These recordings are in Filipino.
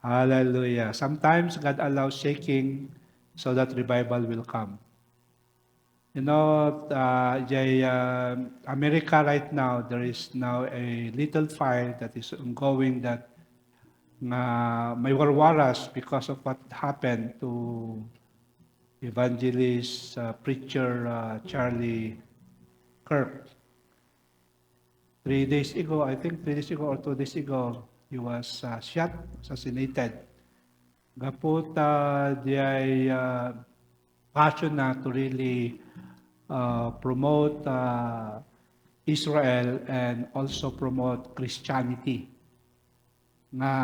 Hallelujah. Sometimes God allows shaking so that revival will come. You know, America right now, there is now a little fire that is ongoing that may warwaras because of what happened to evangelist, preacher Charlie Kirk. 3 days ago, I think 3 days ago or 2 days ago, he was shot, assassinated. Gapot di ay passion na to really promote Israel and also promote Christianity. Nga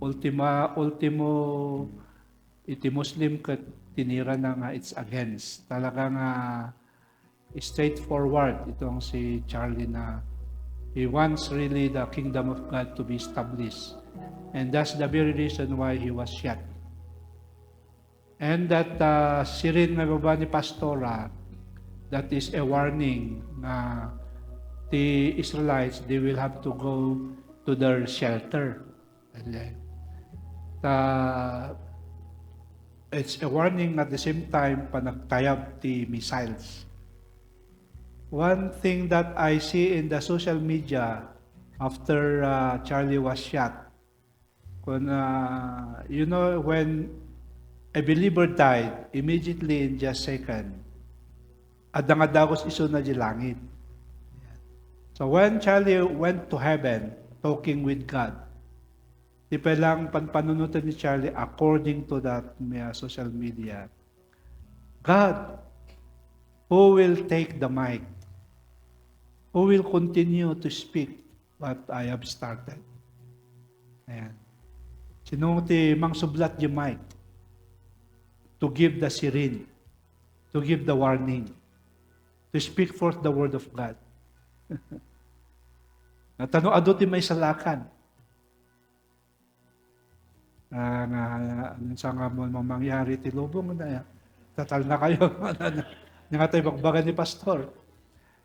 ultimo iti Muslim ket tinira na nga it's against. Talagang straightforward itong si Charlie na he wants really the kingdom of God to be established. And that's the very reason why he was shot. And that sirin na baba ni Pastora, that is a warning na the Israelites, they will have to go to their shelter. It's a warning at the same time panagtayab ti missiles. One thing that I see in the social media after Charlie was shot, you know, when a believer died, immediately in just second, adangadagos iso na di langit. So when Charlie went to heaven, talking with God, di pa lang panunutan ni Charlie according to that social media. God, who will take the mic? Who will continue to speak what I have started? Ayan. Sinong ti mang sublat di mic? To give the sirin, to give the warning, to speak forth the word of God. Natano ado ti may salakan. Sa nga mo mangyari ti lubong na tatal na kayo. Nga tayo bagbagan ni pastor.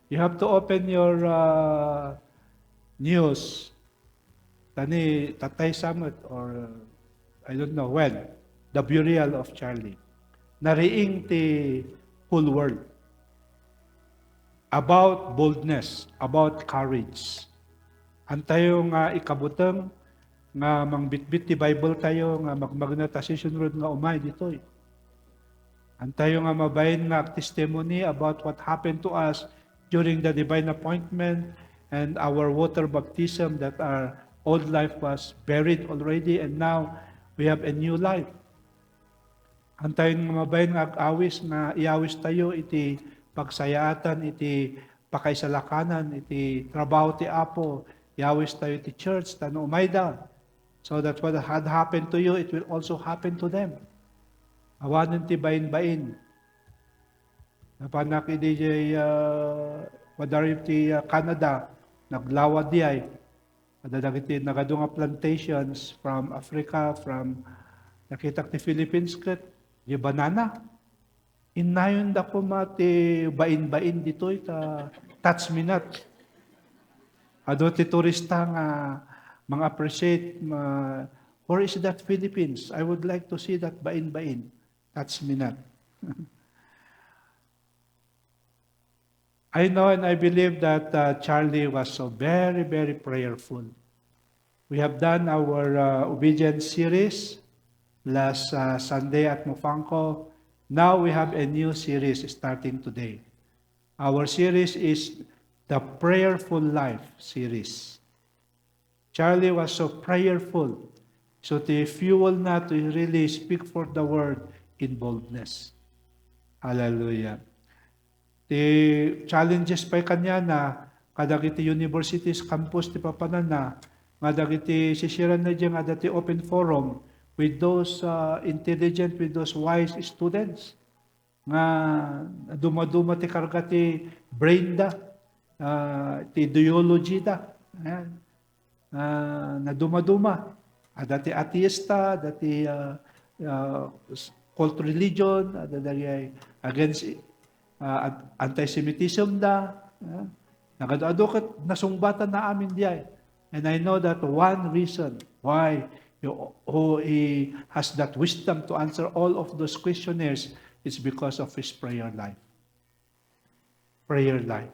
You have to open your news. Tani Tatay Samut or I don't know when, the burial of Charlie. Nariing ti whole world about boldness, about courage. Antayo nga ikabutang nga mangbitbit ti Bible tayo nga magmagna ta sunod nga umay ditoy. Antayo nga mabayin nga testimony about what happened to us during the divine appointment and our water baptism, that our old life was buried already and now we have a new life. Antayin nga mabayin nga awis nga iawis tayo iti pagsayaatan, iti pakaisalakanan, iti trabaho ti Apo, iawis tayo iti church, tano umayda. So that what had happened to you, it will also happen to them. Awanan ti bain-bain. Napanak iti wadarip ti Canada, naglawad di ay. Adadagiti nagadunga plantations from Africa, from nakitak ti Philippines ket di banana. Inayon da ko mati bain-bain dito ita touch minat. Ado ti turista nga mga appreciate where is that Philippines? I would like to see that bain-bain. Touch minat. I know and I believe that Charlie was so very, very prayerful. We have done our obedience series last Sunday at Mufangco. Now we have a new series starting today. Our series is the Prayerful Life series. Charlie was so prayerful, so to fuel na to really speak for the word in boldness. Hallelujah. The challenges pa kanya na kadagiti universities, campus ti papanan na, kadagiti sisiran na dyan, kadagiti open forum with those intelligent, with those wise students. Nga dumaduma ti karga ti brain da, ti ideology da. Na dumaduma. Dati atheista, dati cult religion, dati against anti-Semitism da. Nagado-ado kat nasungbatan na amin diay. And I know that one reason why who he has that wisdom to answer all of those questionnaires, is because of his prayer life. Prayer life.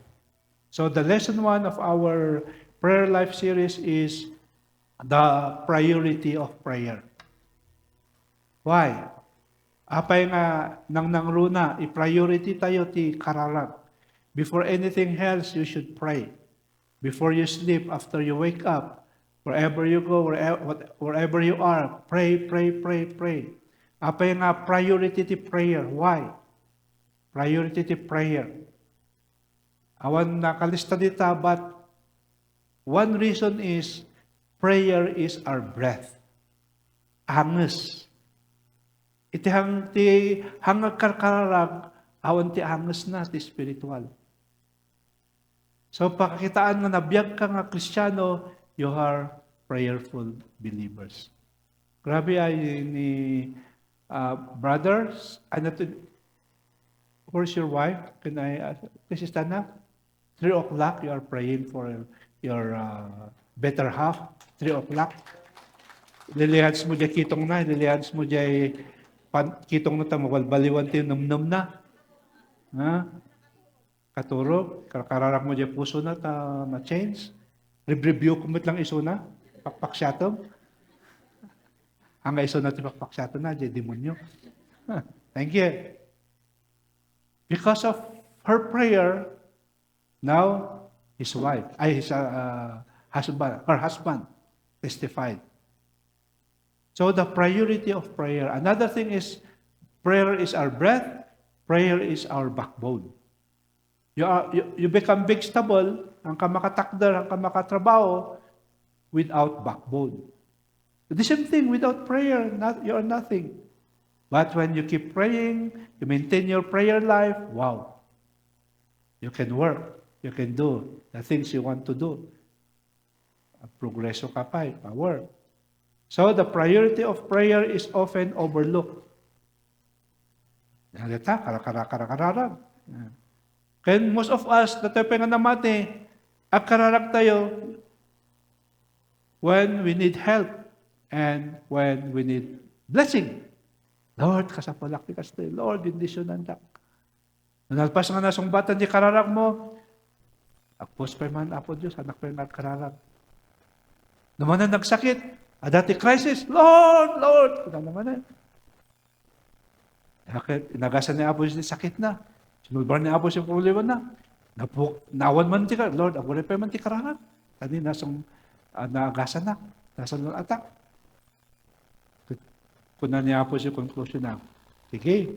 So the lesson 1 of our prayer life series is the priority of prayer. Why? Apay nga nang nangruna, i-priority tayo ti kararag. Before anything else, you should pray. Before you sleep, after you wake up, wherever you go, wherever you are, pray, pray, pray, pray. Apay nga priority ti prayer. Why? Priority ti prayer. Awan nakalista dita, but one reason is prayer is our breath. Anges. Iti hangag karkararag, awan ti anges na ti spiritual. So pakakitaan nga nabiyag ka nga Kristiyano, you are prayerful believers. Grabe ay ni brothers, where's your wife? Can I please stand up? 3 o'clock, you are praying for your better half. 3 o'clock. Lilihans mo dyan kitong na, lilihans mo dyan kitong na tamo, walbaliwan tayo num-num na. Ha? Katuro, karararak mo dyan puso na ta ma-change. Review kumit lang iso na, pakpaksyatom. Ang iso na pakpaksyatom na, dyan demonyo. Thank you. Because of her prayer, now her husband testified. So the priority of prayer. Another thing is, prayer is our breath, prayer is our backbone. You become vegetable, ang kamakatakder, ang kamakatrabaho, without backbone. The same thing, without prayer, you are nothing. But when you keep praying, you maintain your prayer life, wow. You can work, you can do the things you want to do. Progreso ka pa, power. So the priority of prayer is often overlooked. Nalita, karakararag. Kaya most of us, natayo nga namati, kararag tayo when we need help and when we need blessing. Lord, kasapalak ni kastoy. Lord, bendisyonan dak. Nalpas nga nasumbatan di kararag mo, agpos pa man, apo Diyos, anak pa yung kararag. Naman na nagsakit, dati crisis, Lord, Lord, kung naman na. Inagasan ni Apo Diyos, sakit na. Sinulbar ni Apo Diyos yung problema na. Nawan man ti ka, Lord, ako rin pa man ti kararag. Tani, naagasan na. Nasa nung atak. Kuna ni Apo Diyos yung conclusion na, sige,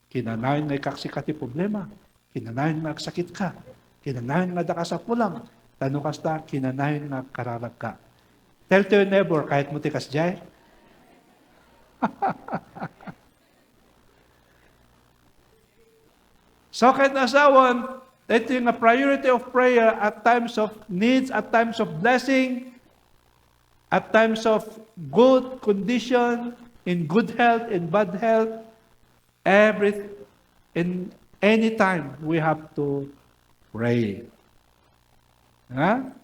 kinanayon na ikaksikati problema. Kinanayon na sakit ka. Kinanayon nga da ka sa pulang. Tanong kasta, kinanayon nga kararag ka. Tell to your neighbor, kahit mo tikas jay. So kahit nasawan, ito yung priority of prayer at times of needs, at times of blessing, at times of good condition, in good health, in bad health, in any time we have to pray. Ha?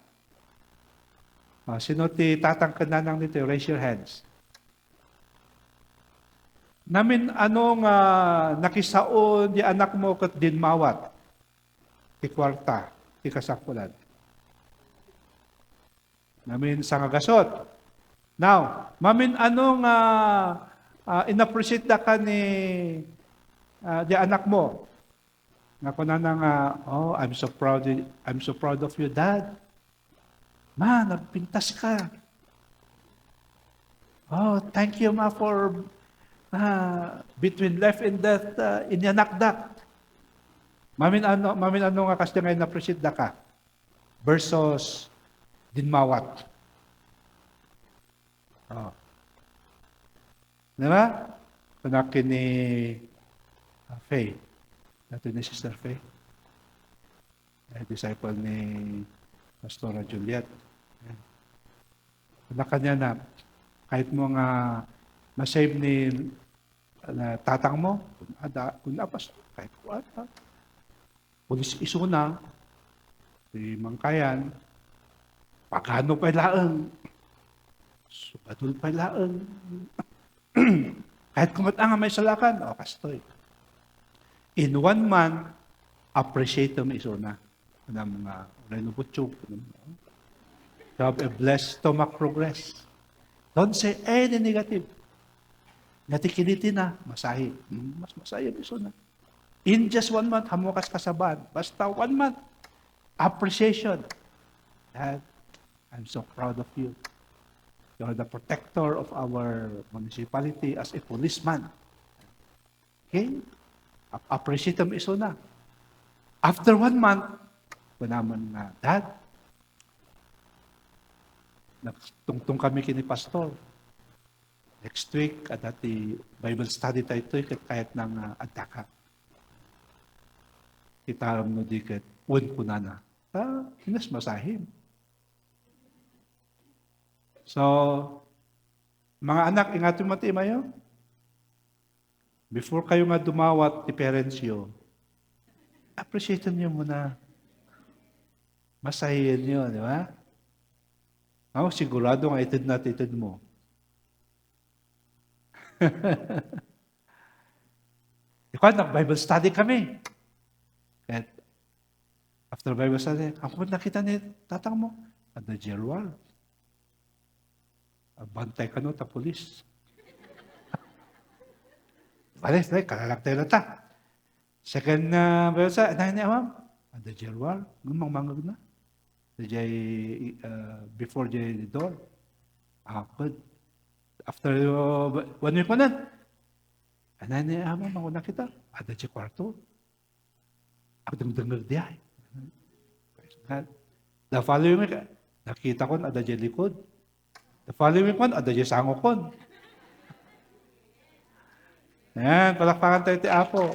Sino ti tatangkad na nang nito? Raise your hands. Namin anong nakisaon di anak mo kat dinmawat? Ti kwarta, ti kasakulan. Namin sangagasot. Now, mamin anong inappreciate da ka ni di anak mo? Nga ko na oh, I'm so proud of you, Dad. Ma, nagpintas ka. Oh, thank you, Ma, for between life and death, inyanakdak. Mamin ano nga kasi ngayon na-appreciate da ka versus dinmawat. Oh. Diba? Panakin ni Faye. Nato ni Sister Faye. Disciple ni Pastora Juliet. Kanya na, kahit mo nga na-save ni tatang mo, kung napas, kahit what, pulis iso na, si Mangkayan, pagano pa laang. Sugadol pa laang. Kahit kumatanga may salakan, o kastoy. In 1 month, appreciate mo isuna. Ng mga renubutsog. To have a blessed stomach progress. Don't say any negative. Natikiliti na, masahi. Mas masahi yung isuna. In just 1 month, hamukas kasaban. Basta 1 month, appreciation. Dad, I'm so proud of you. You're the protector of our municipality as a policeman. Okay? Appreciate mo iso na. After 1 month, naman nga, Dad, nagtungtong kami kini pastor. Next week, at dati Bible study tayo ito, kahit ng adaka. Kita no diket, un ko na. Hinas masahim. So, mga anak, ingatin mo timayo. Before kayo nga dumawat, ti parents yo, appreciate niyo muna. Masahin niyo, di ba? Sigurado nga itid na itid mo. Ikaw, nag-Bible study kami. At after Bible study, ako nakita ni tatang mo, ada Gerwal. Bantay ka no, ta pulis. Bales, kalalagtay na ta. Second Bible study, anahin ni Amam, ada Gerwal, gumang-mangag na. Before the door. Good. After 1 week mo na, anahin ni Amam, ako nakita, ada si kwarto. Ako dangdangag di ay. The following week, nakita ko na ada di likod. The following week man, ada di sangokon. Ayan, palakpakan tayo ti Apo.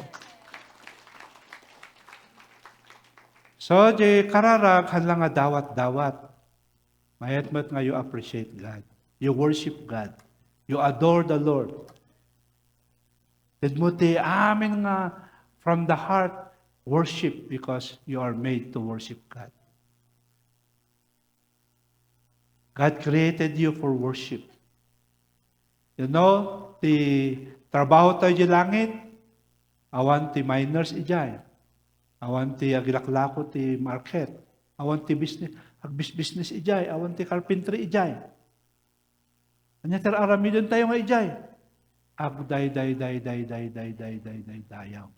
So, di kararag, hanlang nga dawat-dawat. Mayat-mat nga you appreciate God. You worship God. You adore the Lord. Did mo ti amin nga from the heart, worship because you are made to worship God. God created you for worship. You know, ti trabaho tayo di langit, awan ti miners ijay. Awan ti agilaklako ti market. Awan ti business ijay. Awan ti carpentry ijay. Anya aramidon tayo nga ijay. Day dayaw.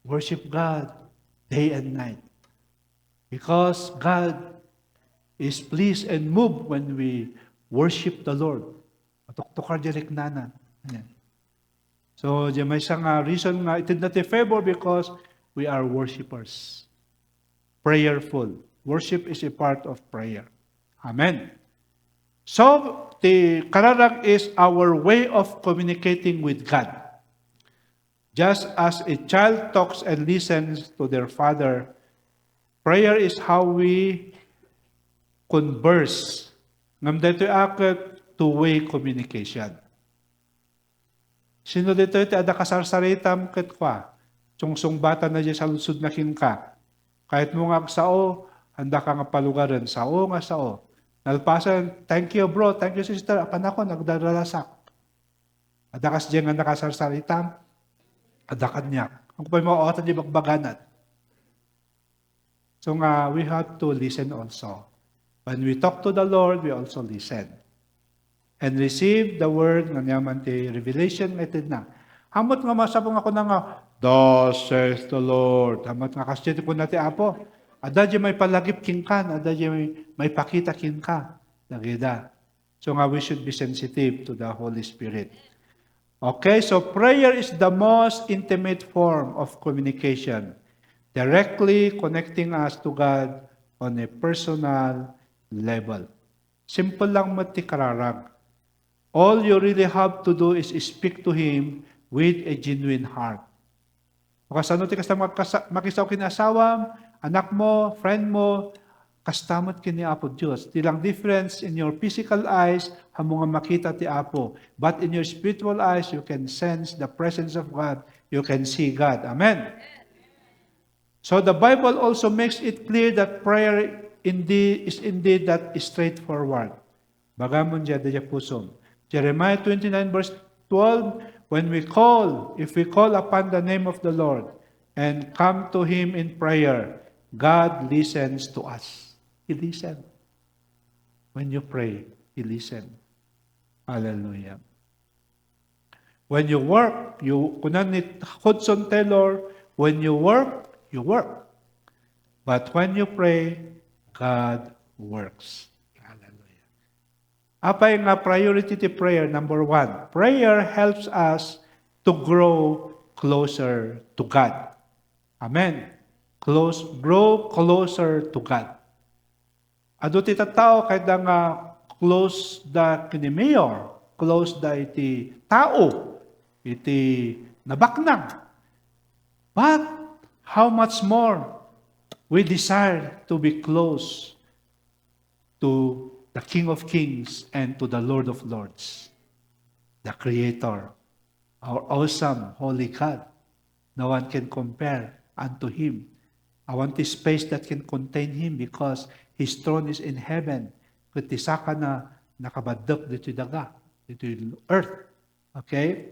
Worship God day and night. Because God is pleased and moved when we worship the Lord. Matuktukar direk nana. So, may isang reason nga itid natin favor because we are worshipers. Prayerful. Worship is a part of prayer. Amen. So, the kararag is our way of communicating with God. Just as a child talks and listens to their father, prayer is how we converse. Ngam dito akit two-way communication. Sino dito iti ada kasarsaritam ket kwa? Sungsung bata na di sa lusod na kinka. Kahit mo nga sao, handa ka nga palugaran. Sao nga sao. Nalpasan, thank you bro, thank you sister. Apan ako, nagdarasak. Ada kas diyan nga nakasarsaritam, ada kanyak. Ang kupay mo, otan di bagbaganat. So nga, we have to listen also. When we talk to the Lord, we also listen. And receive the word nga naman ti revelation method na. Hamot nga masabong ako na nga, thus says the Lord. Hamot nga kasyete po natin, Apo. Ada di may palagip kinkan, ada di may pakita kinka. Nagida. So nga, we should be sensitive to the Holy Spirit. Okay, so prayer is the most intimate form of communication, directly connecting us to God on a personal level. Simple lang mati kararag. All you really have to do is speak to Him with a genuine heart. Kasano ti kasta makisaw kinasawam, anak mo, friend mo, kastamot kini Apo Diyos. Tilang difference in your physical eyes, hamo nga makita ti Apo. But in your spiritual eyes, you can sense the presence of God. You can see God. Amen. So the Bible also makes it clear that prayer is indeed that straightforward. Bagamon dya dya pusom. Jeremiah 29 verse 12, when we call, if we call upon the name of the Lord and come to Him in prayer, God listens to us. He listens. When you pray, He listens. Hallelujah. When you work, kunan ni Hudson Taylor, when you work, you work. But when you pray, God works. Hallelujah. Apay nga priority ti prayer, number 1. Prayer helps us to grow closer to God. Amen. Grow closer to God. Ado ti tao kahit nga close da kini mayor, close da iti tao, iti nabaknang. But how much more we desire to be close to the King of Kings and to the Lord of Lords, the Creator, our awesome, holy God. No one can compare unto Him. I want this space that can contain Him because His throne is in heaven. Kuti saka na nakabadok dito daga, dito earth. Okay?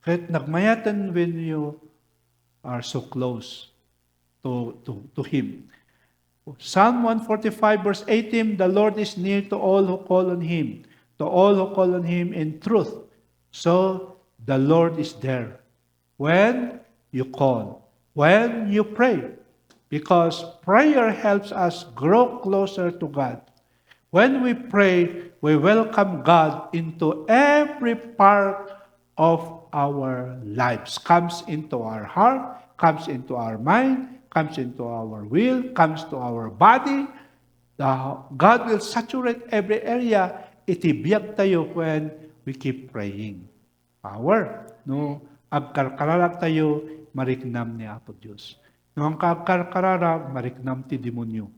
Kahit nagmayatan when you are so close to Him. Psalm 145 verse 18, the Lord is near to all who call on Him, to all who call on Him in truth. So, the Lord is there when you call, when you pray, because prayer helps us grow closer to God. When we pray, we welcome God into every part of our lives, comes into our heart, comes into our mind, comes into our will, comes to our body. God will saturate every area. Itibiyag tayo when we keep praying. Power. No, agkarkararag tayo, mariknam ni Apo Diyos. No, ang agkarkararag, mariknam ti demonyo.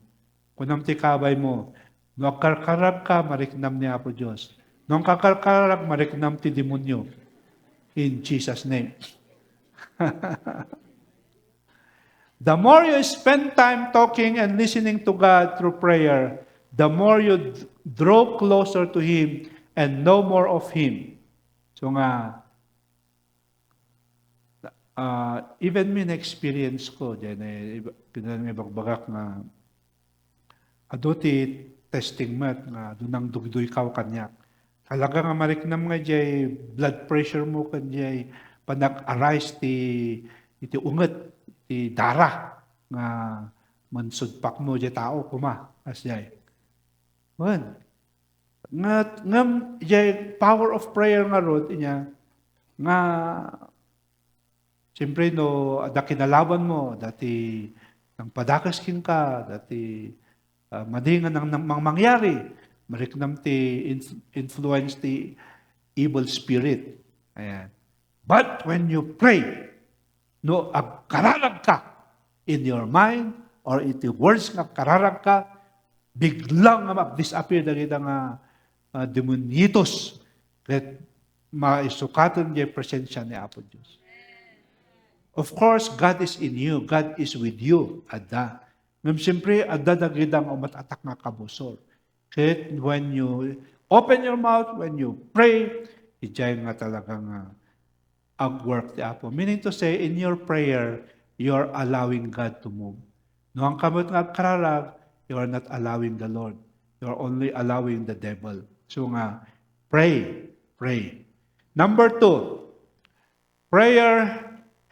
Kunam ti kabay mo, no, agkarkararag ka, mariknam ni Apo Diyos. No, ang agkarkararag, mariknam ti demonyo. In Jesus' name. The more you spend time talking and listening to God through prayer, the more you draw closer to Him and know more of Him. So nga, even me na-experience ko, dyan may bagbagak nga, aduti testing mat, nga dunang dugduy kaw kanyak. Talaga nga mariknam nga jay blood pressure mo kanjay panag-arise iti unget, ti dara nga mansudpak mo jay tao kuma asjay. Wan. Ngam jay power of prayer nga rod inya nga siyempre no ada kinalaban mo dati nang padakaskin ka dati madingan nang mangyari mariknam ti influence ti evil spirit. Ayan. But when you pray, no, agkararag ka in your mind or iti words nga kararag ka, biglang nga mag-disappear dagiti nga demonitos that maisukatan di presensya ni Apo Diyos. Of course, God is in you. God is with you. Ada. Ngam siyempre, ada dagiti nga umatatak nga kabusor. Kaya when you open your mouth, when you pray, ijay nga talagang ag-work ti Apo. Meaning to say, in your prayer, you are allowing God to move. No ang kamot nga kararag, you are not allowing the Lord. You are only allowing the devil. So nga, pray. Pray. Number 2, prayer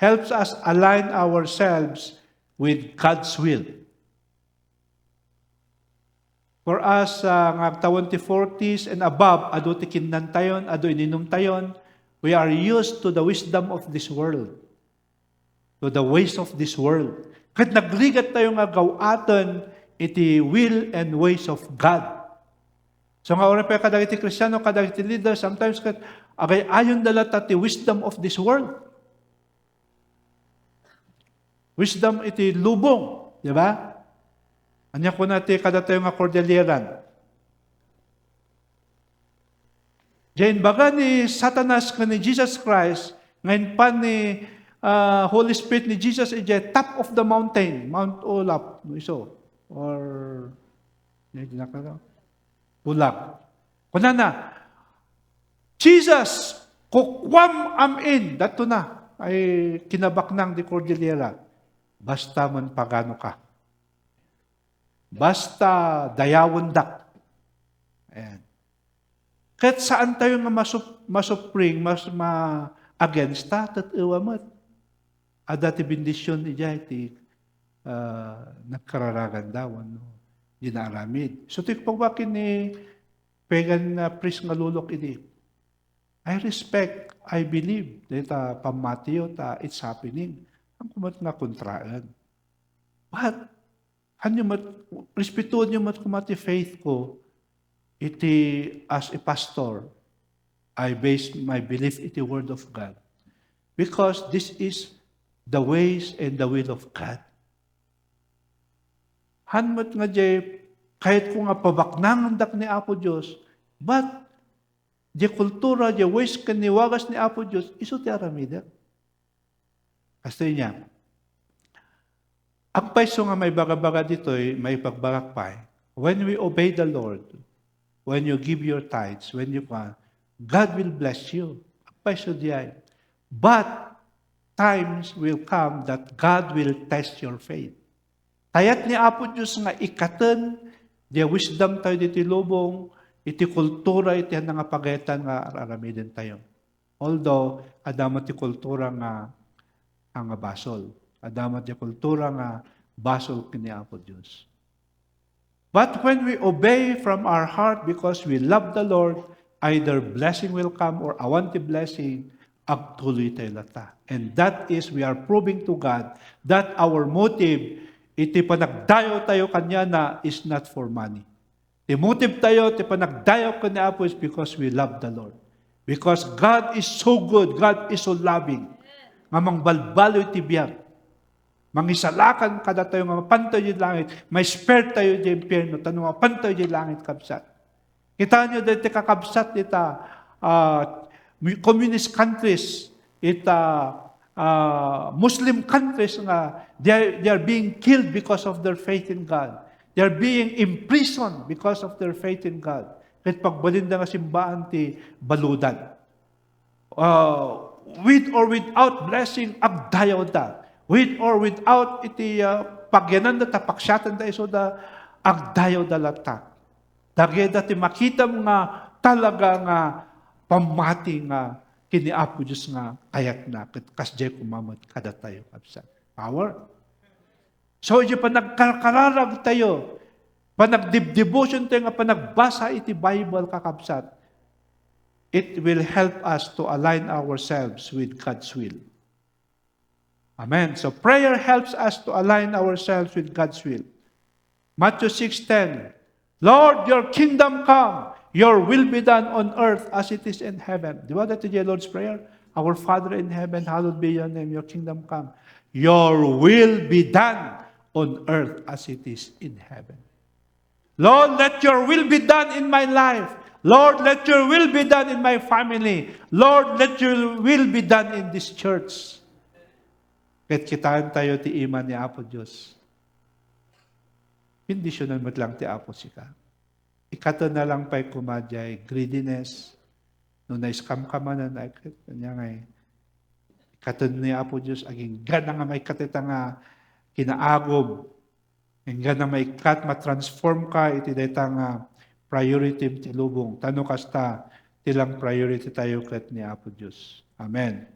helps us align ourselves with God's will. For us, nga tawon ti 40s and above, ado ti kinnan tayon, ado ininom tayon, we are used to the wisdom of this world, to the ways of this world. Kat nagligat tayo nga gawatan iti will and ways of God. So nga oras pa kadagiti Kristiyano, kadagiti leader, sometimes kat agay ayon dalata ti wisdom of this world. Wisdom iti lubong, di ba? Anya ko natin kada tayo nga Cordilleran. Diyan baga ni Satanas ka ni Jesus Christ, ngayon pa ni Holy Spirit ni Jesus, top of the mountain, Mount Olap, iso, or, Bulag. Kunana, Jesus, kukwam amin, dato na, ay kinabak ng di Cordillera. Basta man pagano ka. Basta dayawon dak. Ayan. Kahit saan tayo nga masupring, mas ma-against ta, tatawa mo. Ada ti bendisyon ijay ti nagkararagan daw, no? Ginaaramid. So, ti pagwakin ni pagan na priest nga lulok ini. I respect, I believe, dita pamatiyo ta it's happening. Ang kumat nga kontraan. But, respetuon nyo mat kumati faith ko, iti as a pastor, I base my belief iti word of God. Because this is the ways and the will of God. Hanmat nga jay, kahit ko nga pabaknangandak ni Apo Diyos, but di kultura, di ways kaniwagas ni Apo Diyos, iso ti aramida. Kasi niya, ang paiso nga may baga-baga dito, may pagbagakpay. When we obey the Lord, when you give your tithes, when you can, God will bless you. Ang paiso diyan. But, times will come that God will test your faith. Tayat ni Apo Diyos nga ikaten, di wisdom tayo diti lubong, iti kultura, iti nga pagayatan nga aramidin tayo. Although, adamat ti kultura nga basol. Adamat ti kultura nga basol kini Apo Diyos. But when we obey from our heart because we love the Lord, either blessing will come or awanti blessing, agtuloy tayo lata. And that is, we are proving to God that our motive, iti panagdayo tayo kanya na is not for money. The motive tayo, iti panagdayo kanya Apo is because we love the Lord. Because God is so good, God is so loving. Ngamang balbalo iti biyag. Mangisalakan kada tayo nga mapantayo di langit, may spare tayo di impyerno, tanong mapantayo di langit kabsat. Kita nyo dito kakabsat ita communist countries, ita Muslim countries nga, they are being killed because of their faith in God. They are being imprisoned because of their faith in God. Kahit pagbalinda nga simbaan ti baludan. With or without blessing, agdayaw da. With or without iti pagyanan da tapaksyatan da iso da, agdayaw da lata. Dageda ti makita mo nga talaga nga pamati nga kini Apo Diyos nga kayat na kasjay kumamot kada tayo kapsat. Power. So, yung panagkararag tayo, panagdibdevotion tayo nga panagbasa iti Bible kakapsat, it will help us to align ourselves with God's will. Amen. So, prayer helps us to align ourselves with God's will. Matthew 6:10, Lord, your kingdom come, your will be done on earth as it is in heaven. Di ba dito yung Lord's Prayer? Our Father in heaven, hallowed be your name, your kingdom come. Your will be done on earth as it is in heaven. Lord, let your will be done in my life. Lord, let your will be done in my family. Lord, let your will be done in this church. Kahit kitaan tayo ti iman ni Apo Diyos. Bendisyonan mo lang ti Apo sika. Ikato na lang pa'y kumadyay, greediness, no na-scam ka man na kanya ngay. Ikato ni Apo Diyos, aging gana nga may katita nga kinaagob. Ang gana may kat, matransform ka, iti data nga priority ti lubong. Tano kasta, tilang priority tayo kat ni Apo Diyos. Amen.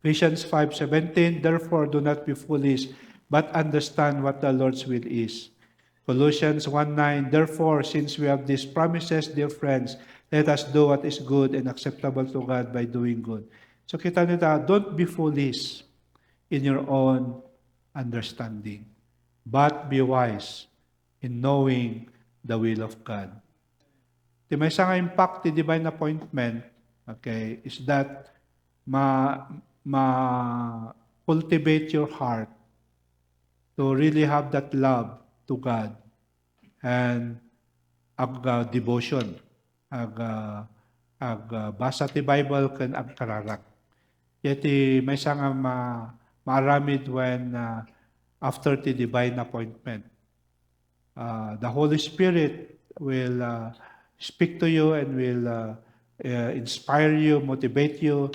Ephesians 5:17, therefore do not be foolish, but understand what the Lord's will is. Colossians 1:9, therefore, since we have these promises, dear friends, let us do what is good and acceptable to God by doing good. So kita nita, don't be foolish in your own understanding, but be wise in knowing the will of God. Di may isang impact, the divine appointment, okay, is that cultivate your heart to really have that love to God and devotion. Basa ti Bible kan agkararak. Yeti may nga maaramid when after the divine appointment. The Holy Spirit will speak to you and will inspire you, motivate you,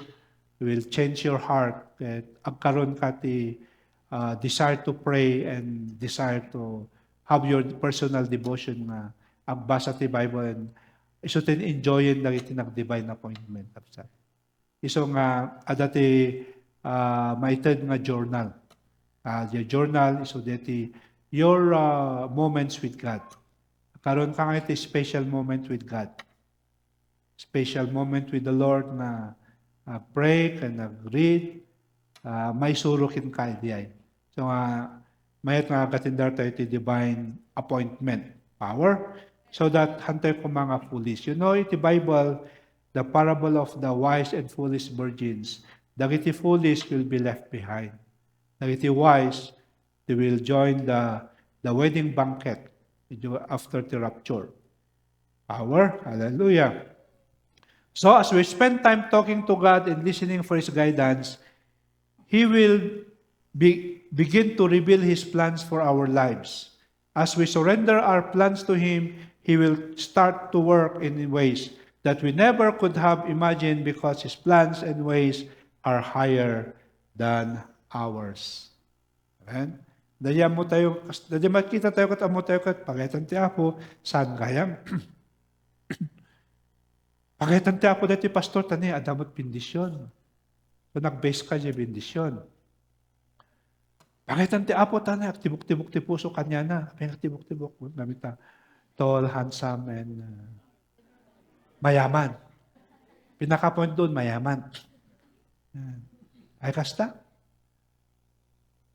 will change your heart. At agkaroon ka ti desire to pray and desire to have your personal devotion nga agbasa ti Bible and iso tin enjoyin dagiti nag-divine appointment. Iso nga adati maited nga journal. The journal iso deti your moments with God. Karon ka nga iti special moment with God. Special moment with the Lord na pray ka nag-read, may surukin ka diay. So mayat nga katindar tayo iti divine appointment power so that hantay ko mga foolish. You know, iti Bible, the parable of the wise and foolish virgins, dagiti foolish will be left behind. Dagiti wise, they will join the wedding banquet after the rapture. Power, hallelujah. So as we spend time talking to God and listening for His guidance, He will begin to reveal His plans for our lives. As we surrender our plans to Him, He will start to work in ways that we never could have imagined because His plans and ways are higher than ours. Amen? Daya makita tayo kat amo tayo kat pagayatan ti Apo, saan gayam? Pagayatan ti Apo dati pastor, tani adamot bendisyon. So nag-base ka di bendisyon. Pagayatan ti Apo, tani tibok-tibok ti puso kanya na. Tibok-tibok. Namita, tall, handsome, and mayaman. Pinaka-point doon, mayaman. Ay kasta?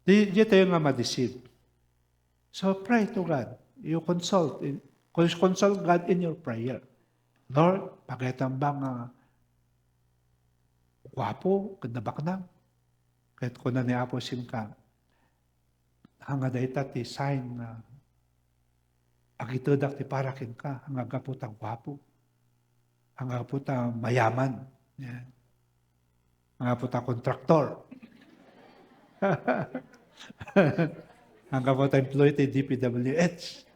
Di tayo nga ma-deceive. So pray to God. You consult God in your prayer. Lord, pagayatan ba nga gwapo, kadabak na? Kahit ko na ni Apo ka, hanga dayta ti sign na agitudak ti parakin ka, hanga gaputang gwapo, hanga putang mayaman, yan. Hanga putang kontraktor, hanga putang employee ti DPWH,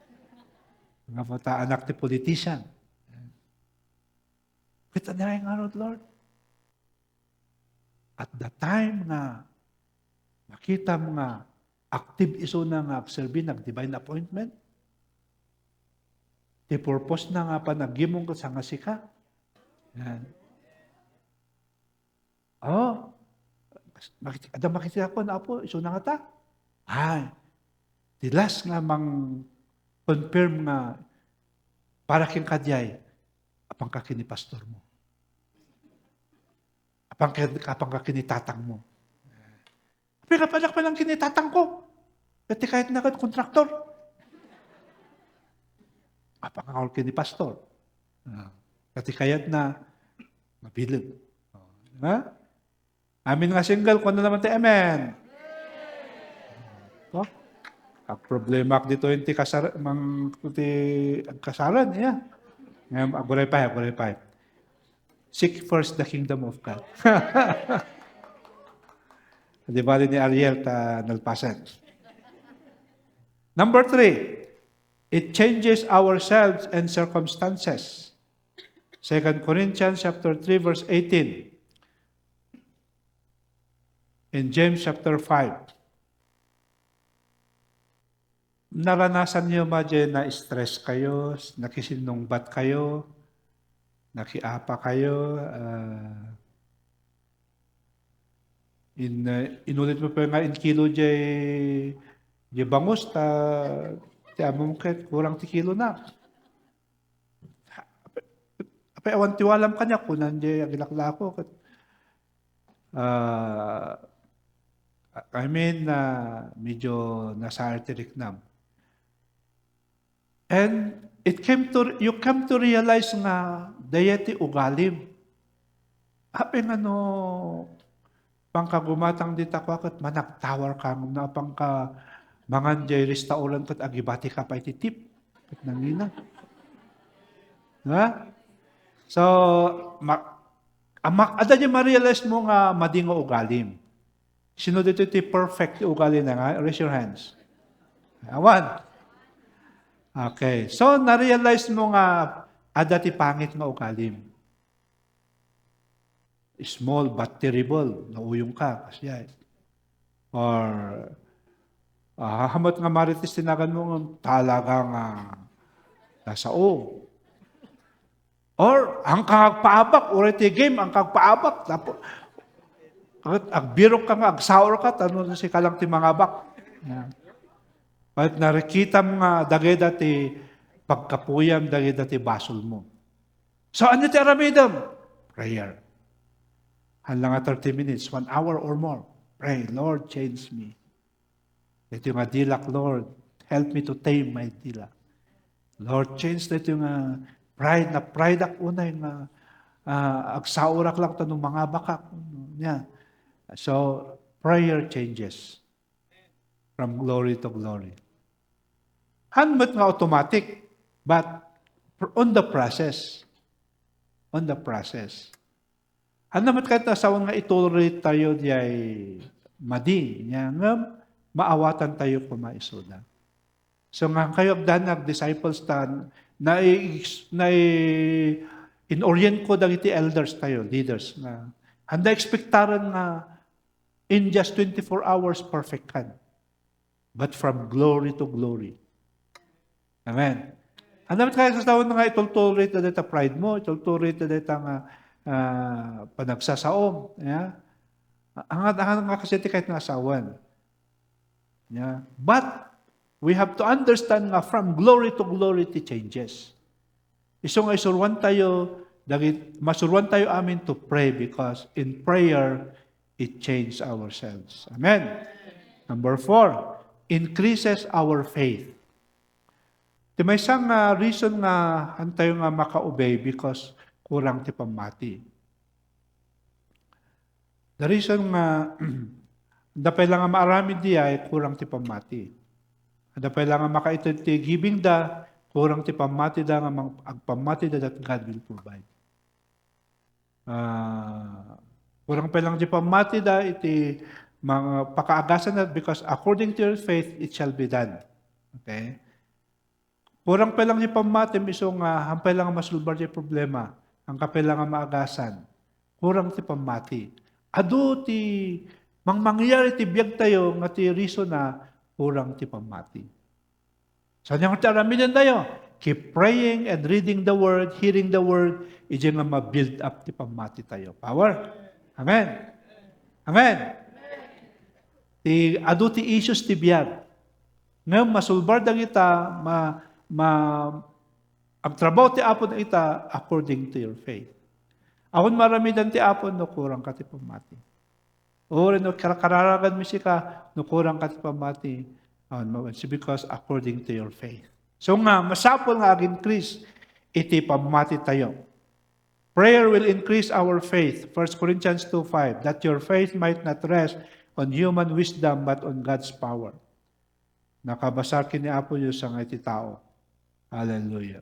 hanga putang anak ti politician. Kita na yung Lord. At the time na makita mo nga active iso na nga observe nag-divine appointment, the purpose na nga pa nag-gimong ka sa nga sika. Yan. Oh, ada makita ko na po, iso na nga ta. Ay, the last nga mang confirm nga para king kadyay, apang kakini pastor mo. Apang ka kinitatang mo. Pinapanak pa lang kinitatang ko. Kasi kahit na kontraktor. Apang ka kini pastor. Kasi kahit na mabilib. Ha? Amin nga single, kung naman tayo, amen. Ang problema dito yung kasaran. Yeah. Ngayon, aguray pa. Seek first the kingdom of God. Di ba ni Ariel nalpasan? Number 3, it changes ourselves and circumstances. 2 Corinthians chapter 3, verse 18. In James chapter 5. Naranasan niyo ba dyan na stress kayo, nakisinungbat kayo, nakiapa kayo, inulit mo pa nga in kilo jay bangus ti among ket kurang ti kilo na. Apay awan tiwalam kanya kunan jay agilakla ko ket medyo nasa arteric nam. And you come to realize nga dayati ugalim. Hape nga pangkagumatang dita ko kat managtawar ka na pangka mangan jay restaurant kat agibati ka pa ititip. Kat nangina. Ha? So, ada niya ma-realize mo nga madingo ugalim. Sino dito iti perfect ugali na nga? Raise your hands. Awan. Okay. So, na-realize mo nga Ada ti pangit nga ugalim. Small but terrible. Nauyong ka. Kasi or hahamot nga marites tinagan mo talagang nasa o. Or ang kagpaabak, or iti game, ang kagpaabak. Tapos, agbirok ka nga, agsaor ka, tanong si kalang ti mga bak. But narikita mo nga, dagay dati pagkapuyam, dagay dati basol mo. So, ano ti aramidam? Prayer. Hanggang 30 minutes, 1 hour or more. Pray, Lord, change me. Ito yung dilak, Lord, help me to tame my dilak. Lord, change na ito yung pride ak unay nga agsaurak lang tanong mga bakak. Yeah. So, prayer changes from glory to glory. Hanmat nga automatic, but on the process. On the process. Hanmat kahit nasawan nga itolerate tayo diyay madi, nga maawatan tayo kumaisuda. So nga kayo agdanag, disciples tan, in-orient ko dagiti elders tayo, leaders, na handa ekspektaran nga in just 24 hours perfect kan. But from glory to glory. Amen. Hanap kaya sa tawon nga itol-tolerate na dita pride mo, itol-tolerate na dita nga panagsasaom. Yeah? Ang nga kasi kahit nga asawan. Yeah? But, we have to understand nga from glory to glory it changes. Isong isurwan tayo, masurwan tayo amin to pray because in prayer, it changes ourselves. Amen. Number 4, increases our faith. Di may isang reason nga antayo nga maka-obey because kurang ti pamati. The reason nga dapay lang nga maarami di ay kurang ti pamati. Dapay lang nga makaitid ti giving da, kurang ti pamati da nga agpamati da that God will provide. Kurang pa lang ti pamati da iti mga pakaagasan na because according to your faith, it shall be done. Okay? Kurang pa lang ti pamati, isong hampay lang nga masulbar ti problema, ang kapay lang nga maagasan. Kurang ti pamati. Ado ti mangyari ti biyag tayo nga ti reason na kurang ti pamati. Saan yung taraminan tayo? Keep praying and reading the word, hearing the word, ije nga ma-build up ti pamati tayo. Power? Amen? Amen? Ado ti issues ti biyag. Ngayon, masulbar da kita, ang trabaho ti apon na ita according to your faith. Awan maramidan ti apon, no kurang ka ti pamati. O rin, no kararagan mo siya no kurang ka ti pamati. Because according to your faith. So nga, masapol nga ag-increase, iti pamati tayo. Prayer will increase our faith. 1 Corinthians 2:5, that your faith might not rest on human wisdom, but on God's power. Nakabasar kini Apo Diyos ang iti tao. Hallelujah.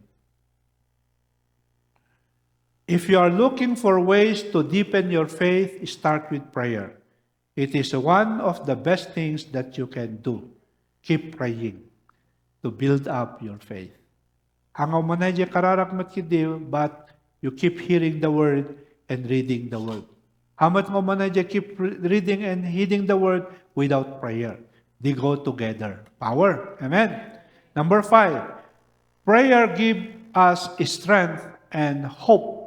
If you are looking for ways to deepen your faith, start with prayer. It is one of the best things that you can do. Keep praying to build up your faith. Hangaw mo na dyan kararakmat kidi, but you keep hearing the word and reading the word. Hamat mo na dyan keep reading and heeding the word without prayer. They go together. Power. Amen. Number 5, prayer give us strength and hope.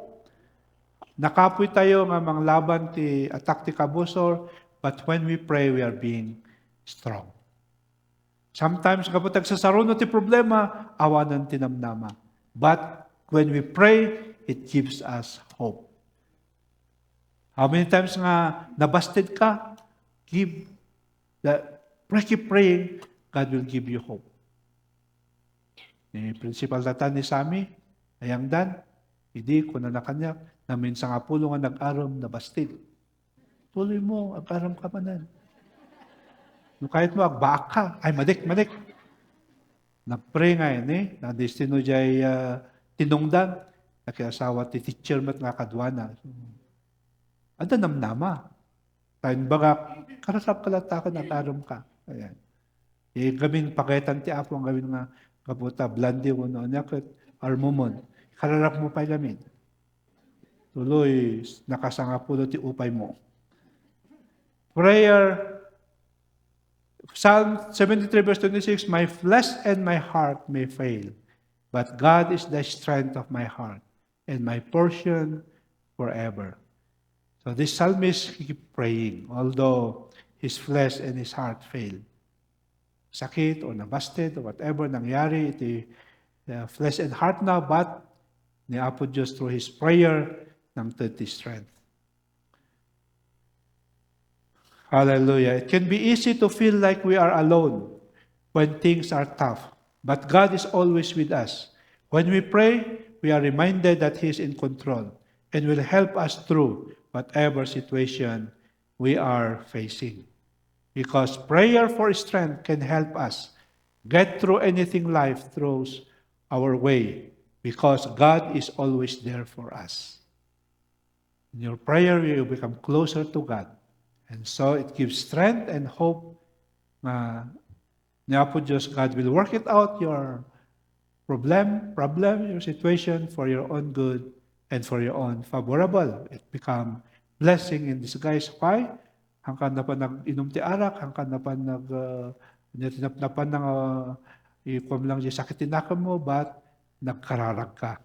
Nakapoy tayo nga manglaban ti attack ti kabusor, but when we pray, we are being strong. Sometimes kapag tagsasaruno ti problema, awanan ti namnama. But when we pray, it gives us hope. How many times nga nabasted ka? Keep praying, God will give you hope. Ni principal tatan ni Sami, ayang dan, hindi ko na nakanyak, na minsan nga pulo nga nag-aram na bastid. Tuloy mo, ag-aram ka manan. No kahit mo, agbaak ka, ay madik. Nag-pray nga yun na destino jay tinungdan, nakiasawa ti teacher mat nga kadwana. Ada namnama. Tayo baga, karasap kalatakan at aram ka. Ayan. Gawin paketan ti Apo, ang gawin nga kaputa, blandi mo no, nyakit, armumon. Kararap mo pa gamit. Tuloy, nakasangapulo ti upay mo. Prayer, Psalm 73 verse 26, my flesh and my heart may fail, but God is the strength of my heart and my portion forever. So this psalmist keep praying, although his flesh and his heart fail. Sakit o nabasted o whatever nangyari, iti flesh and heart na, but ni Apo Diyos through his prayer ng thirty strength. Hallelujah. It can be easy to feel like we are alone when things are tough, but God is always with us. When we pray, we are reminded that He is in control and will help us through whatever situation we are facing. Because prayer for strength can help us get through anything life throws our way, because God is always there for us. In your prayer, you become closer to God. And so it gives strength and hope na niya po Diyos, God will work it out, your problem, your situation for your own good and for your own favorable. It become blessing in disguise. Why? Hangkan na pa nag-inom ti arak, hangkan na pa napan ng ikom lang di sakit tinaka mo, but nagkararag ka.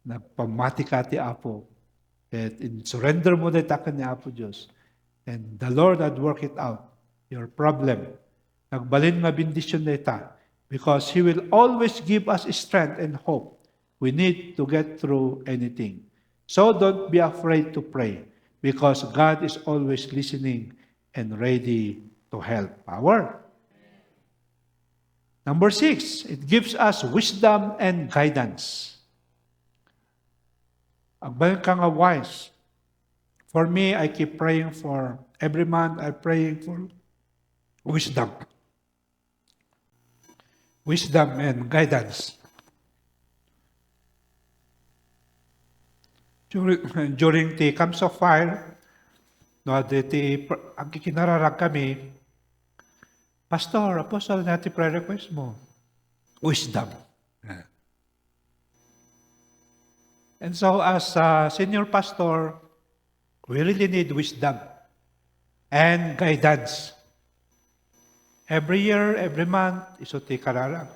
Nagpamati ka ti Apo. At in surrender mo na itakan ni Apo Diyos. And the Lord had work it out, your problem. Nagbalin nga bendisyon na ita. Because He will always give us strength and hope. We need to get through anything. So don't be afraid to pray. Because God is always listening and ready to help. Power. Number 6, it gives us wisdom and guidance. Agbalin ka nga wise. For me, I keep praying for, every month I'm praying for wisdom. Wisdom and guidance. During the Camps of Fire, no, ang kikinararag kami, Pastor, Apostle, natin prayer request mo. Wisdom. And so as a senior pastor, we really need wisdom and guidance. Every year, every month, iso ti kararag.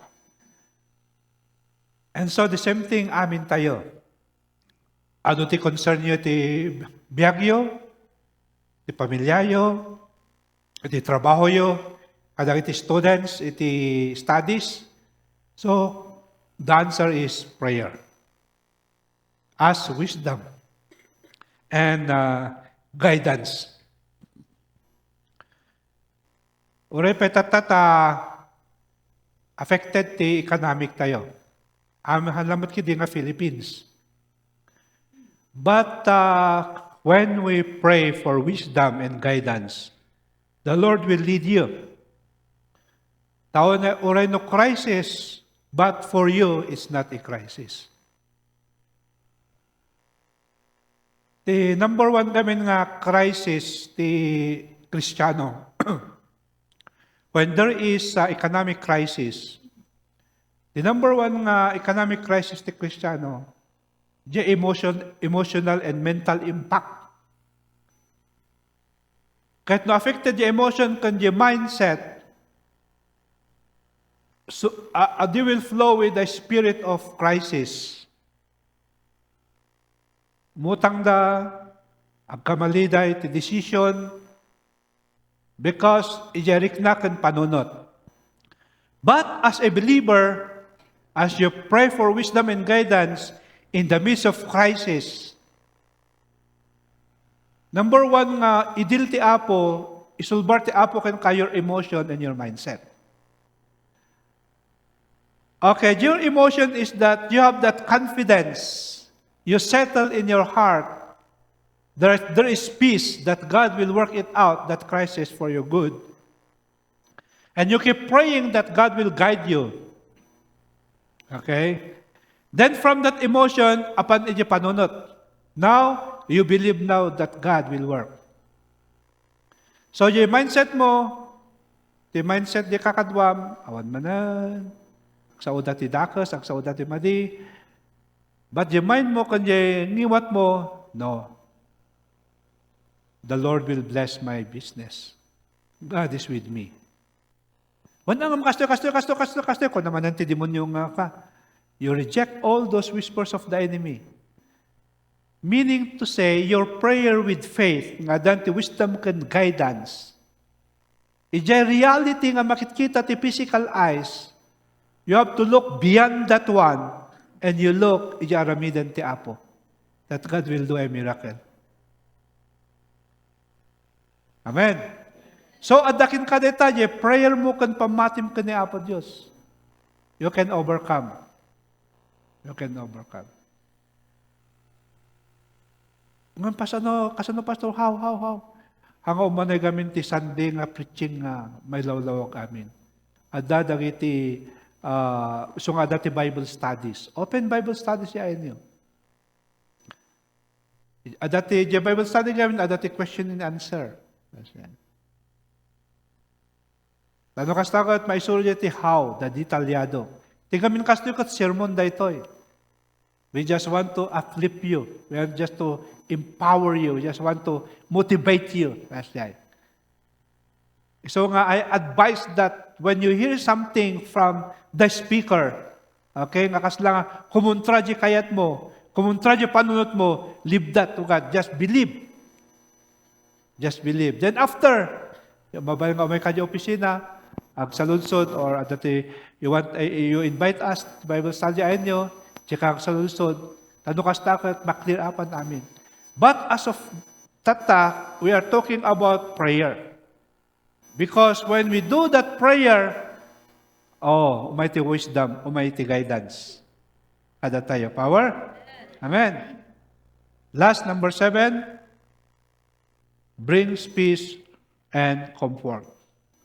And so the same thing amin tayo. Ano ti concern nyo ti biyagyo, ti pamilyayo, ti trabaho yo, kadang iti students, iti studies. So, the answer is prayer. Ask wisdom and guidance. Ure petatata affected ti economic tayo. Halamat ki di nga Philippines. But when we pray for wisdom and guidance, the Lord will lead you. Tao na ure no crisis, but for you, it's not a crisis. The number one namin nga crisis, the Kristiyano. When there is economic crisis, the number one nga economic crisis, the Kristiyano, the emotional and mental impact. Kahit na-affected the emotion kan the mindset, so they will flow with the spirit of crisis. Mutang da, agkamaliday ti decision, because ijerik na kan panunot. But as a believer, as you pray for wisdom and guidance in the midst of crisis, number one nga, idil ti Apo, isulbar ti Apo kan kayo emotion and your mindset. Okay, your emotion is that you have that confidence. You settle in your heart. There is peace that God will work it out, that crisis for your good. And you keep praying that God will guide you. Okay? Then from that emotion, upon inyo panunot, now, you believe now that God will work. So yung mindset mo, yung mindset di kakadwam, awan manan, sa uda ti dakas, ang sa uda ti madi, But yung mind mo, kanya ngiwat mo, no. The Lord will bless my business. God is with me. Wala nga kastoy, kung naman ang demonyo nga ka. You reject all those whispers of the enemy. Meaning to say, your prayer with faith, nga dan ti wisdom and guidance, ijay reality nga makikita ti physical eyes, you have to look beyond that one, and you look, ijay aramidan ti Apo, that God will do a miracle. Amen. So, adakin ka detalye, prayer mo kan pamatim ka ni Apo Diyos. You can overcome. You can overcome. Ngayon, kasano, Pastor, how? Hanga umanay gamin ti Sunday nga preaching nga may lawlawag amin. Ada dagiti, so nga dati Bible studies. Open Bible studies yan niyo. Adati, Bible study gamin, adati question and answer. Lalo kastakot, maisuro niya ti how, the detalyado. Tigamin kastakot, sermon da ito eh. We just want to uplift you. We want just to empower you. We just want to motivate you. That's right. So nga, I advise that when you hear something from the speaker, okay, nga kaslang kumuntra di kayat mo, kumuntra di panunot mo, leave that to God. Just believe. Just believe. Then after, mabayang may kanya opisina, agsalunsod, or dati, you invite us to Bible study ayon nyo, tsaka agsalunsod, tanong kastakot, maklear upan namin. But as of tata, we are talking about prayer. Because when we do that prayer, almighty wisdom, almighty guidance. Ada tayo. Power? Amen. Last, number 7, brings peace and comfort.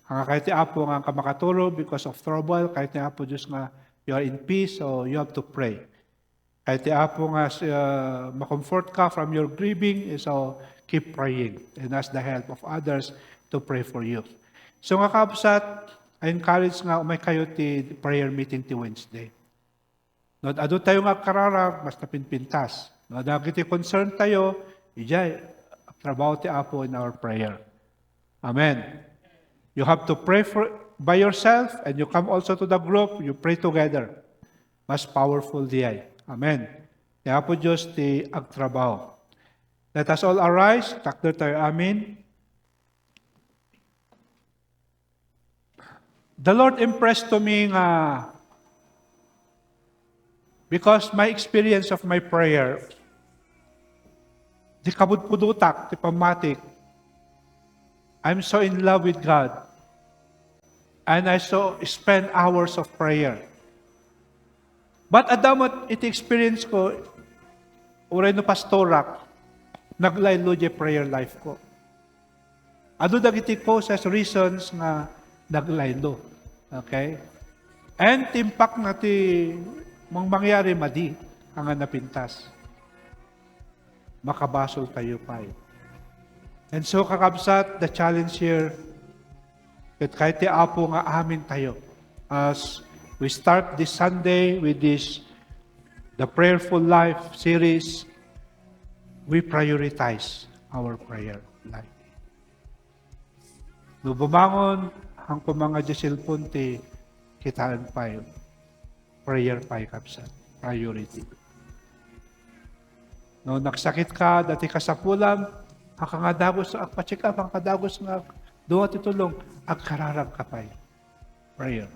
Ang kahit Apo nga kamakaturo because of trouble, kahit Apo Diyos nga you are in peace, so you have to pray. Kahit Apo nga makomfort ka from your grieving, so keep praying and ask the help of others to pray for you. So nga kapsat, I encourage nga umay kayo ti prayer meeting ti Wednesday. No, ado tayo nga kararag, mas napinpintas. No, dagiti concern tayo, ijay, trabaho ti Apo in our prayer. Amen. You have to pray by yourself, and you come also to the group, you pray together. Mas powerful diay. Amen. Ti Apo Diyos ti agtrabaho. Let us all arise, takder tayo amin. The Lord impressed to me because my experience of my prayer, di kabudpudutak, di pamatik, I'm so in love with God. And I so spend hours of prayer. But adamot iti experience ko, uray no pastorak, naglaylo di prayer life ko. Ado dagiti causes, reasons nga naglaylo. Okay? And timpak na ti mangyari madi ang napintas. Makabasol tayo pa. And so kakabsat, the challenge here, that kahit ti Apo nga amin tayo, as we start this Sunday with the Prayerful Life series, we prioritize our prayer life. No bumangon, ang mga Jesilpon ti kitaan pa yun. Prayer pa kapsat. Priority. No nagsakit ka, dati ka sa pulam, akadagos, akpacheck up, ang kadagos nga, doon at itulong, agkararag ka pa. Prayer.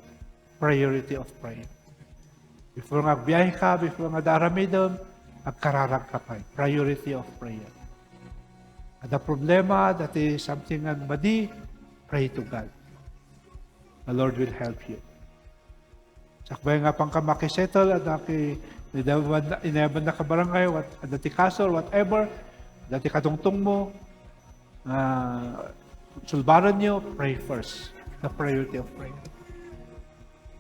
Priority of prayer. Before nga biyahe ka, before nga daramidon, agkararag ka pa. Priority of prayer. At the problema, that is something nga madi, pray to God. The Lord will help you. Sakbay nga pang kamakisettle, at inaban na kabarangay, at dati kasol, whatever, dati katungtong mo, sulbaran nyo, pray first. The priority of prayer.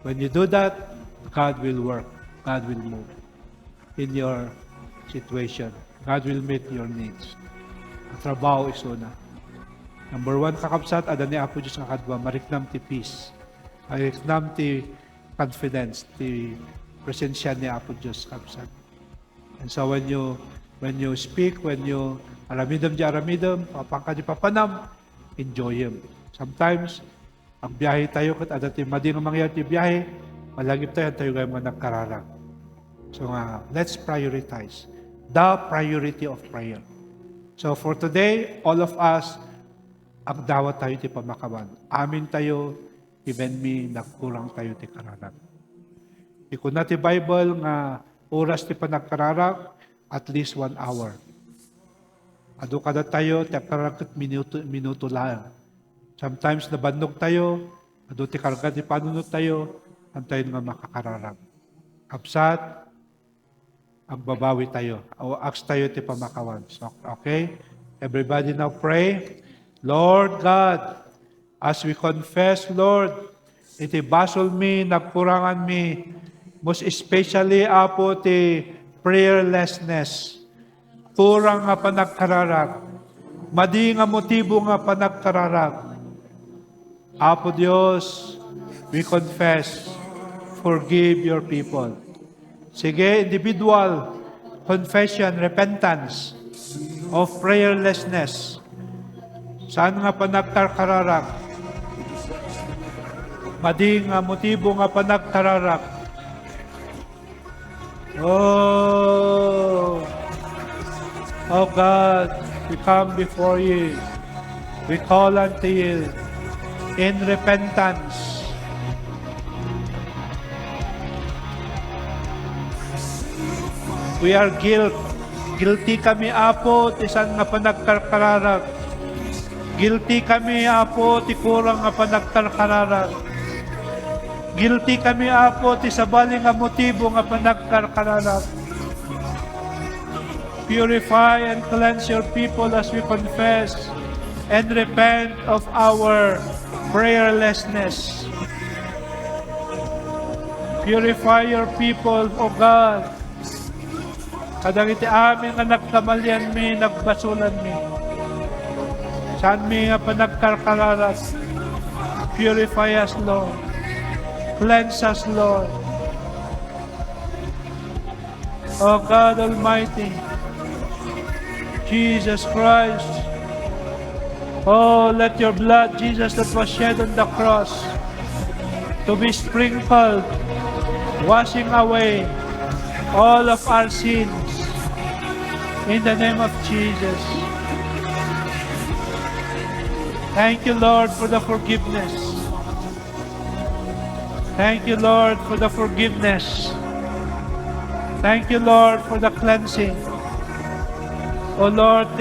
When you do that, God will work. God will move in your situation. God will meet your needs. Ang trabaho is una. Number 1, kakabsat, ada ni Apo Diyos nga kadwa, mariknam ti peace. Mariknam ti confidence, ti presensya ni Apo Diyos kakabsat. And so when you speak, when you aramidam di aramidam, papangka di papanam, enjoy Him. Sometimes, ang biyahe tayo, kat adati madi nga mangyari ti biyahe, malagip tayo mga nagkararag. So let's prioritize the priority of prayer. So for today, all of us, agdawat tayo ti pamakawan. Amin tayo, even me, nagkurang tayo ti kararag. Ikun na ti Bible nga oras ti panagkararag, at least 1 hour. Ado kada tayo, ti kararag minuto lang. Sometimes nabandog tayo, ado ti karga ti panunod tayo, antayin nga makakararag. Kapsat, ang babawi tayo. O ask tayo ti pamakawan. So, okay? Everybody now pray. Lord God, as we confess, Lord, iti basol mi, nagkurangan mi, most especially apo ti prayerlessness. Kurang nga panagkararag. Madi nga motibo nga panagkararag. Apo Dios, we confess, forgive your people. Sige, individual confession, repentance of prayerlessness. Saan nga panagkararag? Madi nga motibo nga panagkararag. Oh God, we come before you. We call unto you in repentance. We are guilty kami, Apo, ti saan nga panagkararag. Guilty kami, Apo, ti kurang nga panagkararag. Guilty kami, Apo, ti sabali nga motibo nga panagkararag. Purify and cleanse your people as we confess and repent of our prayerlessness. Purify your people, O God. Kadang iti amin nga nagkamalyan mi, nagbasulan mi. Saan mi nga panagkarkararas. Purify us, Lord. Cleanse us, Lord. O God Almighty, Jesus Christ, oh, let your blood, Jesus, that was shed on the cross, to be sprinkled, washing away all of our sins. In the name of Jesus. Thank you, Lord, for the forgiveness. Thank you, Lord, for the forgiveness. Thank you, Lord, for the cleansing. O Lord,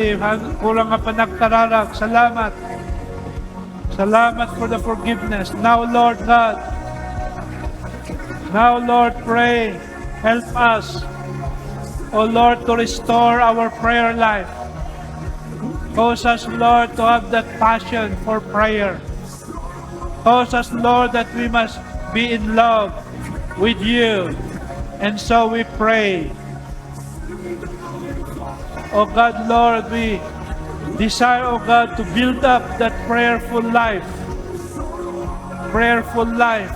kurang nga panagkararag. Salamat. Salamat for the forgiveness. Now, Lord God. Now, Lord, pray. Help us, O Lord, to restore our prayer life. Cause us, Lord, to have that passion for prayer. Cause us, Lord, that we must be in love with you. And so we pray. O God, Lord, we desire, O God, to build up that prayerful life. Prayerful life.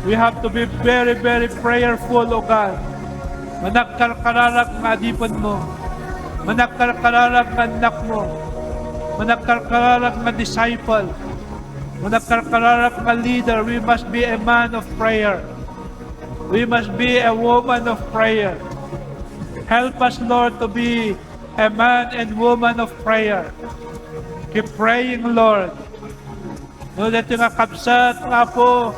We have to be very, very prayerful, O God. Managkarkararag nga adipan mo. Managkarkararag nga anak mo. Managkarkararag nga disciple. Managkarkararag nga leader. We must be a man of prayer. We must be a woman of prayer. Help us, Lord, to be a man and woman of prayer. Keep praying, Lord. No, that yung kapsat nga po,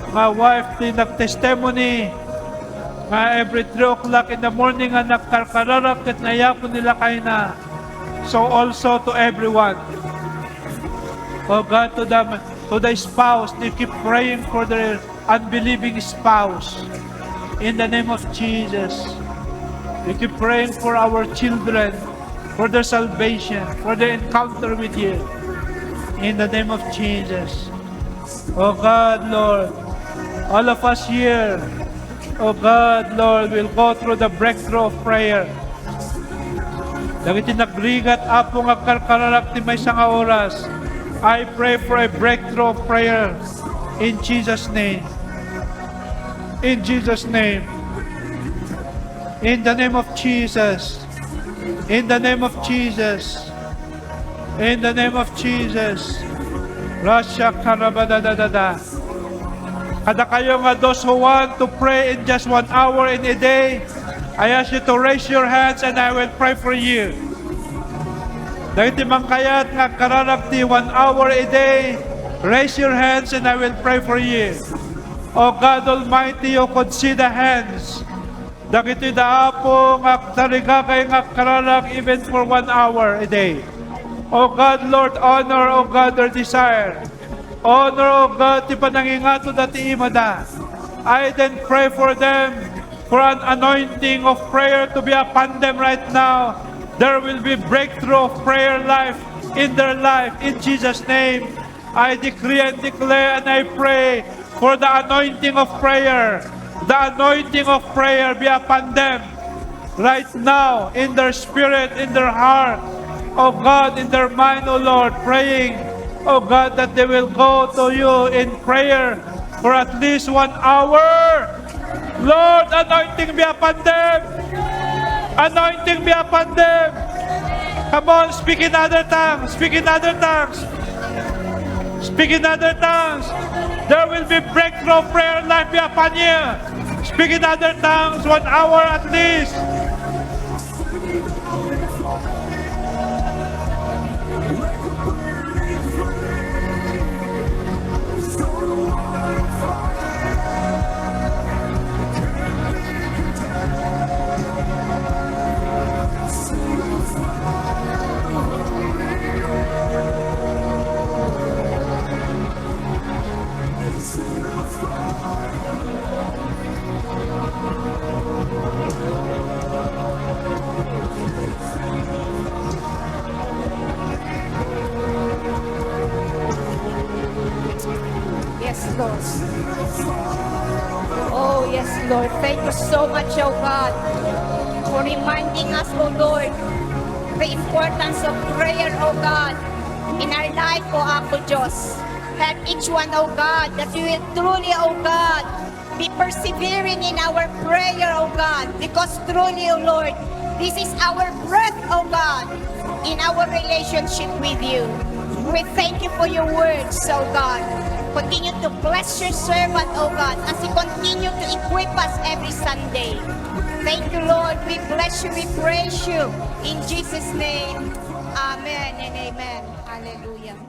nga wife, di nag-testimony, nga every 3 o'clock in the morning nga nagkarkararap kat nayako nila kayo na. So also to everyone. Oh God, to the spouse, they keep praying for their unbelieving spouse. In the name of Jesus. We keep praying for our children, for their salvation, for their encounter with you. In the name of Jesus. Oh God, Lord, all of us here, oh God, Lord, will go through the breakthrough of prayer. Dagiti nagrigat apo nga karkararap ti may nga oras. I pray for a breakthrough of prayer in Jesus' name. In Jesus' name. In the name of Jesus. In the name of Jesus. In the name of Jesus. Rasha karabadadadada. Kada kayo nga those who want to pray in just 1 hour in a day, I ask you to raise your hands and I will pray for you. Dahiti man kayat nga kararagti 1 hour a day, raise your hands and I will pray for you. O God Almighty, you could see the hands. Dagiti daapo nga tarigakay nga kararag even for 1 hour a day. O God, Lord, honor, O God, their desire. Honor, O God, ti panangingato dati imada. I then pray for them for an anointing of prayer to be upon them right now. There will be breakthrough of prayer life in their life. In Jesus' name, I decree and declare and I pray for the anointing of prayer. The anointing of prayer be upon them right now, in their spirit, in their heart, oh God, in their mind, oh Lord, praying, oh God, that they will go to you in prayer for at least 1 hour. Lord, anointing be upon them. Anointing be upon them. Come on, speak in other tongues. Speak in other tongues. Speak in other tongues. There will be breakthrough prayer life be upon you. Speak in other tongues, 1 hour at least. Yes, Lord. Oh, yes, Lord. Thank you so much, oh God, for reminding us, oh Lord, the importance of prayer, oh God, in our life, oh Apo Diyos. Help each one, oh God, that we will truly, oh God, be persevering in our prayer, oh God, because truly, oh Lord, this is our breath, oh God, in our relationship with you. We thank you for your words, oh God. Continue to bless your servant, oh God, as he continue to equip us every Sunday. Thank you, Lord. We bless you. We praise you. In Jesus' name, amen and amen. Hallelujah.